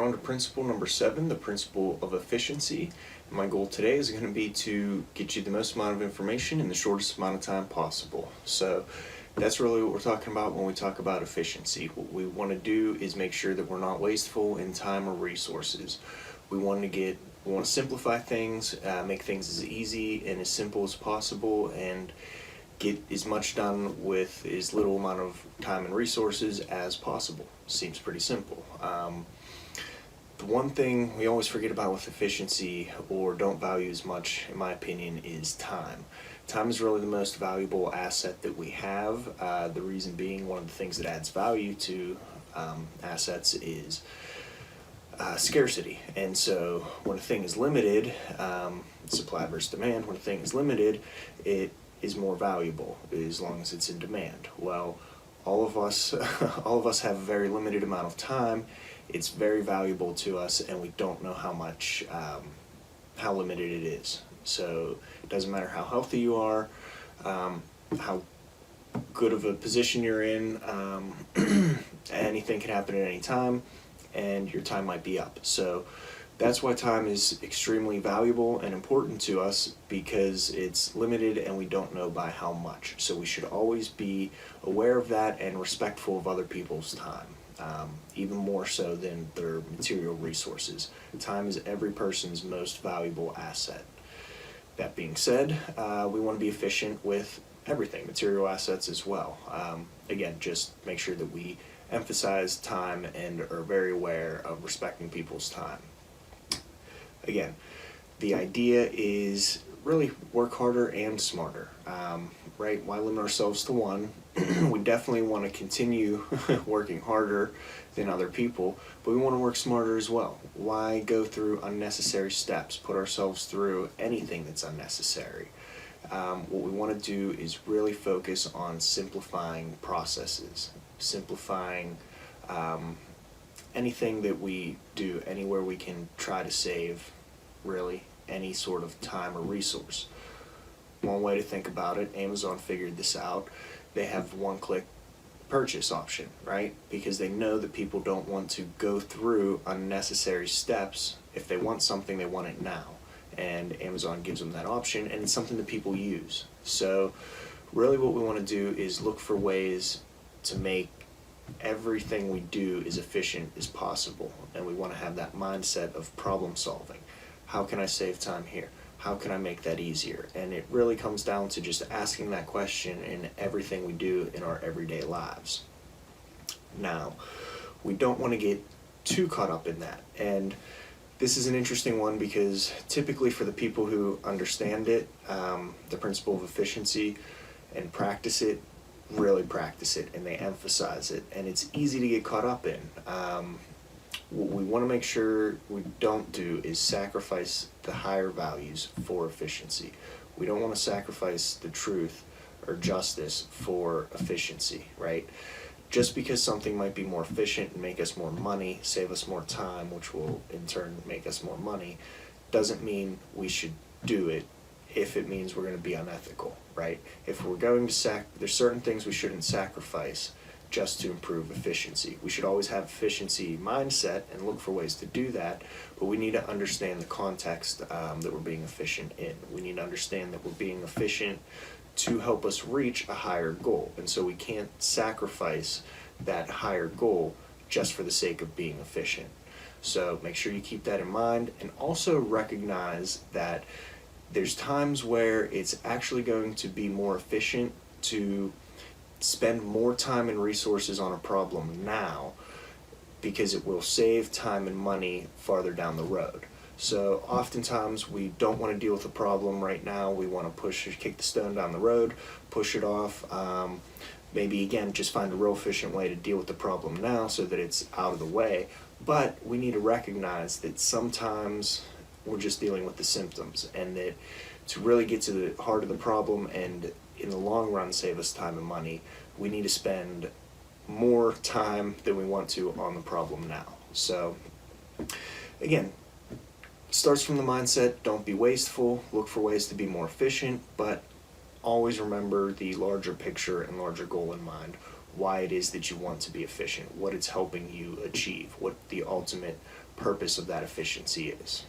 on to principle number 7, the principle of efficiency. My goal today is going to be to get you the most amount of information in the shortest amount of time possible. So that's really what we're talking about when we talk about efficiency. What we want to do is make sure that we're not wasteful in time or resources. We want to simplify things, make things as easy and as simple as possible, and get as much done with as little amount of time and resources as possible. Seems pretty simple. The one thing we always forget about with efficiency, or don't value as much, in my opinion, is time. Time is really the most valuable asset that we have. The reason being, one of the things that adds value to assets is scarcity. And so when a thing is limited, supply versus demand, when a thing is limited, it is more valuable as long as it's in demand. Well, all of us have a very limited amount of time. It's very valuable to us, and we don't know how limited it is. So it doesn't matter how healthy you are, how good of a position you're in, anything can happen at any time, and your time might be up. So that's why time is extremely valuable and important to us, because it's limited and we don't know by how much. So we should always be aware of that and respectful of other people's time, even more so than their material resources. Time is every person's most valuable asset. That being said, we want to be efficient with everything, material assets as well. Again, just make sure that we emphasize time and are very aware of respecting people's time. Again, the idea is really work harder and smarter, right? Why limit ourselves to one? We definitely want to continue working harder than other people, but we want to work smarter as well. Why go through unnecessary steps, put ourselves through anything that's unnecessary? What we want to do is really focus on simplifying processes, simplifying anything that we do, anywhere we can try to save really any sort of time or resource. One way to think about it, Amazon figured this out. They have one-click purchase option, right? Because they know that people don't want to go through unnecessary steps. If they want something, they want it now. And Amazon gives them that option, and it's something that people use. So really what we want to do is look for ways to make everything we do as efficient as possible, and we want to have that mindset of problem solving. How can I save time here? How can I make that easier? And it really comes down to just asking that question in everything we do in our everyday lives. Now, we don't want to get too caught up in that, and this is an interesting one because typically for the people who understand it, the principle of efficiency, and really practice it, and they emphasize it, and it's easy to get caught up in. What we want to make sure we don't do is sacrifice the higher values for efficiency. We don't want to sacrifice the truth or justice for efficiency, right? Just because something might be more efficient and make us more money, save us more time, which will in turn make us more money, doesn't mean we should do it if it means we're going to be unethical, right? If we're going to there's certain things we shouldn't sacrifice just to improve efficiency. We should always have efficiency mindset and look for ways to do that, but we need to understand the context that we're being efficient in. We need to understand that we're being efficient to help us reach a higher goal, and so we can't sacrifice that higher goal just for the sake of being efficient. So make sure you keep that in mind, and also recognize that there's times where it's actually going to be more efficient to spend more time and resources on a problem now, because it will save time and money farther down the road. So oftentimes we don't want to deal with a problem right now. We want to kick the stone down the road, push it off. Maybe again, just find a real efficient way to deal with the problem now so that it's out of the way. But we need to recognize that sometimes we're just dealing with the symptoms, and that to really get to the heart of the problem and in the long run save us time and money, we need to spend more time than we want to on the problem now. So again, it starts from the mindset, don't be wasteful, look for ways to be more efficient, but always remember the larger picture and larger goal in mind. why it is that you want to be efficient, what it's helping you achieve, what the ultimate purpose of that efficiency is.